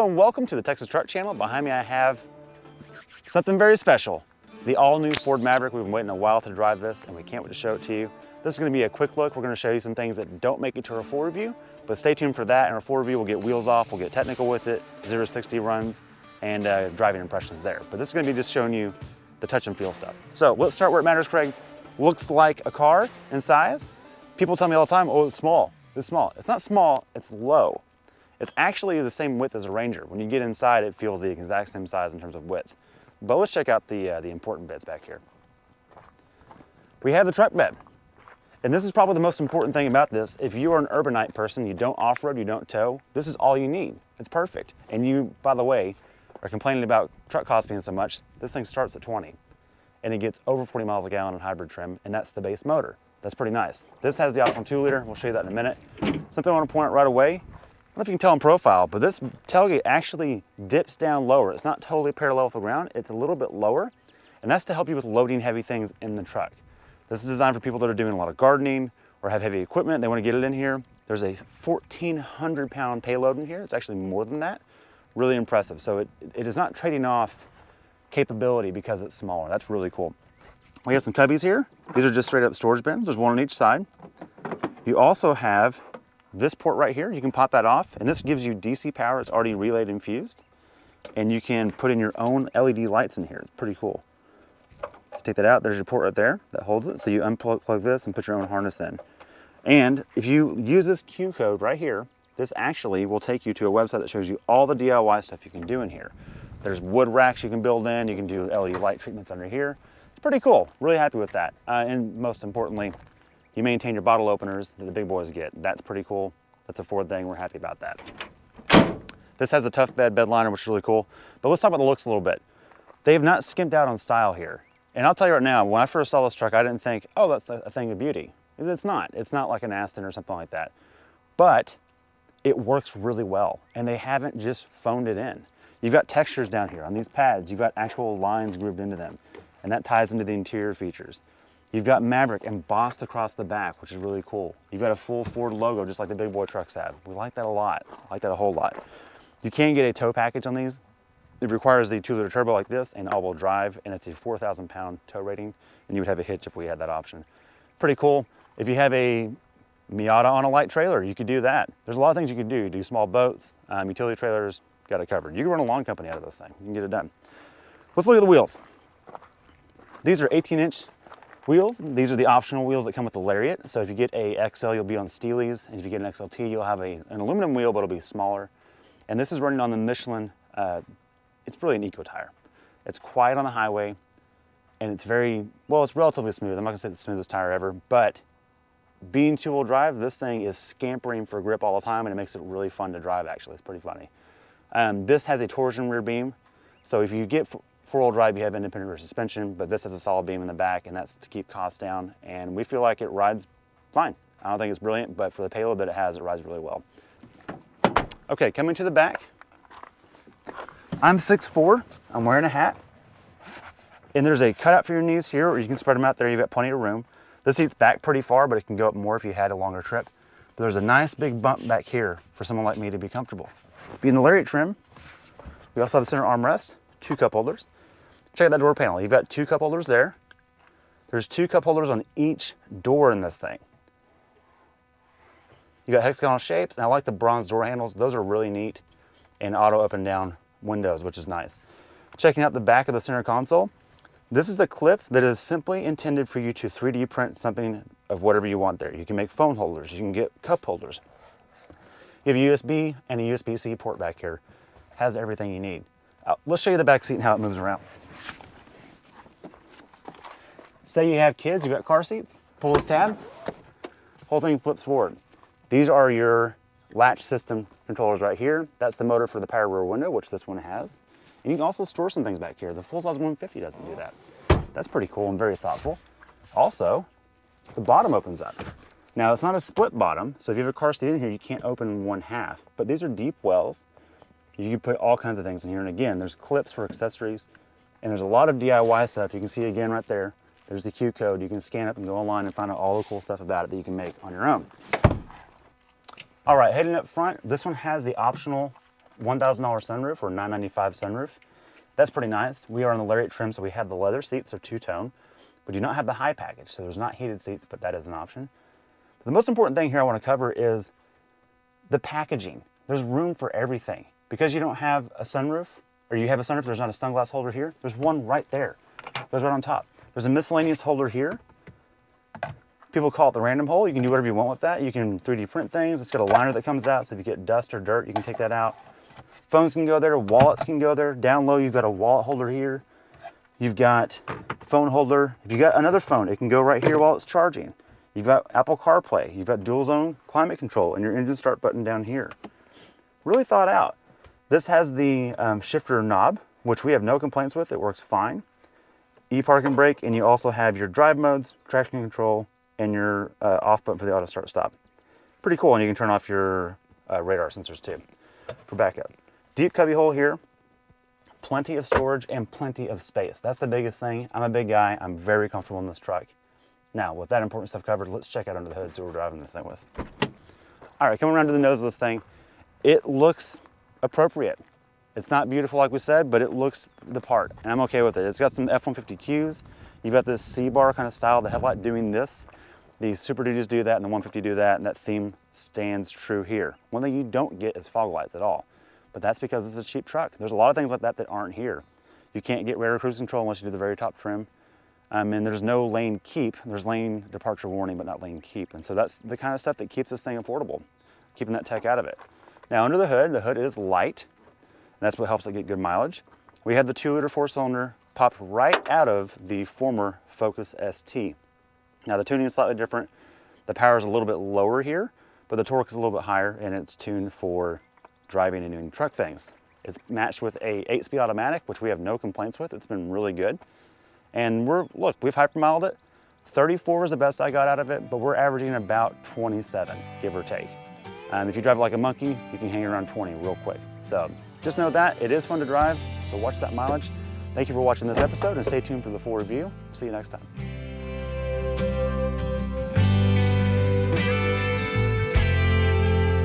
Hello and welcome to the Texas Truck Channel. Behind me I have something very special. The all-new Ford Maverick. We've been waiting a while to drive this and we can't wait to show it to you. This is going to be a quick look. We're going to show you some things that don't make it to our full review, but stay tuned for that. In our full review we'll get wheels off, we'll get technical with it, 0 to 60 runs, and driving impressions there. But this is going to be just showing you the touch and feel stuff. So let's start where it matters, Craig. Looks like a car in size. People tell me all the time, oh, it's small, it's small. It's not small, it's low. It's actually the same width as a Ranger. When you get inside, it feels the exact same size in terms of width. But let's check out the important bits back here. We have the truck bed. And this is probably the most important thing about this. If you are an urbanite person, you don't off-road, you don't tow, this is all you need. It's perfect. And you, by the way, are complaining about truck costs being so much. This thing starts at 20 and it gets over 40 miles a gallon in hybrid trim, and that's the base motor. That's pretty nice. This has the optional 2-liter. We'll show you that in a minute. Something I want to point out right away. I don't know if you can tell in profile, but this tailgate actually dips down lower. It's not totally parallel with the ground. It's a little bit lower, and that's to help you with loading heavy things in the truck. This is designed for people that are doing a lot of gardening or have heavy equipment. They want to get it in here. There's a 1,400-pound payload in here. It's actually more than that. Really impressive. So it is not trading off capability because it's smaller. That's really cool. We have some cubbies here. These are just straight up storage bins. There's one on each side. You also have this port right here. You can pop that off, and this gives you DC power. It's already relayed and fused, and you can put in your own LED lights in here. It's pretty cool. Take that out. There's your port right there that holds it. So you unplug this and put your own harness in. And if you use this Q code right here, this actually will take you to a website that shows you all the DIY stuff you can do in here. There's wood racks you can build in. You can do LED light treatments under here. It's pretty cool. Really happy with that. And most importantly, you maintain your bottle openers that the big boys get. That's pretty cool. That's a Ford thing. We're happy about that. This has the tough bed liner, which is really cool. But let's talk about the looks a little bit. They have not skimped out on style here. And I'll tell you right now, when I first saw this truck, I didn't think, oh, that's a thing of beauty. It's not. It's not like an Aston or something like that. But it works really well. And they haven't just phoned it in. You've got textures down here on these pads. You've got actual lines grooved into them. And that ties into the interior features. You've got Maverick embossed across the back, which is really cool. You've got a full Ford logo, just like the big boy trucks have. We like that a lot. I like that a whole lot. You can get a tow package on these. It requires the 2-liter turbo like this and all-wheel drive, and it's a 4,000-pound tow rating, and you would have a hitch if we had that option. Pretty cool. If you have a Miata on a light trailer, you could do that. There's a lot of things you can do. Do small boats, utility trailers, got it covered. You can run a lawn company out of this thing. You can get it done. Let's look at the wheels. These are 18-inch wheels. These are the optional wheels that come with the Lariat. So if you get a XL, you'll be on Steelies, and if you get an XLT, you'll have an aluminum wheel, but it'll be smaller. And this is running on the Michelin. It's really an eco tire. It's quiet on the highway, and it's very, well, it's relatively smooth. I'm not gonna say it's the smoothest tire ever, but being 2-wheel drive, this thing is scampering for grip all the time, and it makes it really fun to drive, actually. It's pretty funny. This has a torsion rear beam. So if you get 4-wheel drive, you have independent rear suspension, but this has a solid beam in the back, and that's to keep costs down. And we feel like it rides fine. I don't think it's brilliant, but for the payload that it has, it rides really well. Okay, coming to the back. I'm 6'4", I'm wearing a hat. And there's a cutout for your knees here, or you can spread them out there, you've got plenty of room. This seat's back pretty far, but it can go up more if you had a longer trip. But there's a nice big bump back here for someone like me to be comfortable. Being the Lariat trim, we also have a center armrest, 2 cup holders. Check out that door panel. You've got 2 cup holders there. There's 2 cup holders on each door in this thing. You got hexagonal shapes, and I like the bronze door handles. Those are really neat, and auto up and down windows, which is nice. Checking out the back of the center console. This is a clip that is simply intended for you to 3D print something of whatever you want there. You can make phone holders, you can get cup holders. You have a USB and a USB-C port back here. Has everything you need. Let's show you the back seat and how it moves around. Say you have kids, you've got car seats, pull this tab, whole thing flips forward. These are your latch system controllers right here. That's the motor for the power rear window, which this one has. And you can also store some things back here. The full-size 150 doesn't do that. That's pretty cool and very thoughtful. Also, the bottom opens up. Now, it's not a split bottom, so if you have a car seat in here, you can't open 1/2. But these are deep wells. You can put all kinds of things in here. And again, there's clips for accessories, and there's a lot of DIY stuff. You can see again right there. There's the Q code. You can scan up and go online and find out all the cool stuff about it that you can make on your own. All right, heading up front, this one has the optional $1,000 sunroof or $995 sunroof. That's pretty nice. We are on the Lariat trim, so we have the leather seats, so two-tone. We do not have the high package, so there's not heated seats, but that is an option. But the most important thing here I want to cover is the packaging. There's room for everything. Because you don't have a sunroof, or you have a sunroof, there's not a sunglass holder here. There's one right there. Goes right on top. There's a miscellaneous holder here. People call it the random hole. You can do whatever you want with that. You can 3D print things. It's got a liner that comes out, so if you get dust or dirt, you can take that out. Phones can go there, wallets can go there. Down low, you've got a wallet holder here. You've got phone holder. If you got another phone, it can go right here while it's charging. You've got Apple CarPlay. You've got dual zone climate control and your engine start button down here. Really thought out. This has the shifter knob, which we have no complaints with. It works fine. E-park and brake, and you also have your drive modes, traction control, and your off button for the auto start stop. Pretty cool, and you can turn off your radar sensors too for backup. Deep cubby hole here, plenty of storage and plenty of space. That's the biggest thing. I'm a big guy. I'm very comfortable in this truck. Now, with that important stuff covered, let's check out under the hood, see what we're driving this thing with. All right, coming around to the nose of this thing, it looks appropriate. It's not beautiful like we said, but it looks the part, and I'm okay with it. It's got some F-150Qs. You've got this C-bar kind of style, the headlight doing this. The Super Duties do that, and the 150 do that, and that theme stands true here. One thing you don't get is fog lights at all, but that's because this is a cheap truck. There's a lot of things like that that aren't here. You can't get radar cruise control unless you do the very top trim. And there's no lane keep. There's lane departure warning, but not lane keep. And so that's the kind of stuff that keeps this thing affordable, keeping that tech out of it. Now under the hood is light. And that's what helps it get good mileage. We have the 2-liter 4-cylinder popped right out of the former Focus ST. Now the tuning is slightly different. The power is a little bit lower here, but the torque is a little bit higher, and it's tuned for driving and doing truck things. It's matched with a 8-speed automatic, which we have no complaints with. It's been really good. And we've hypermiled it. 34 is the best I got out of it, but we're averaging about 27, give or take. If you drive it like a monkey, you can hang around 20 real quick. So just know that it is fun to drive, so watch that mileage. Thank you for watching this episode, and stay tuned for the full review. See you next time.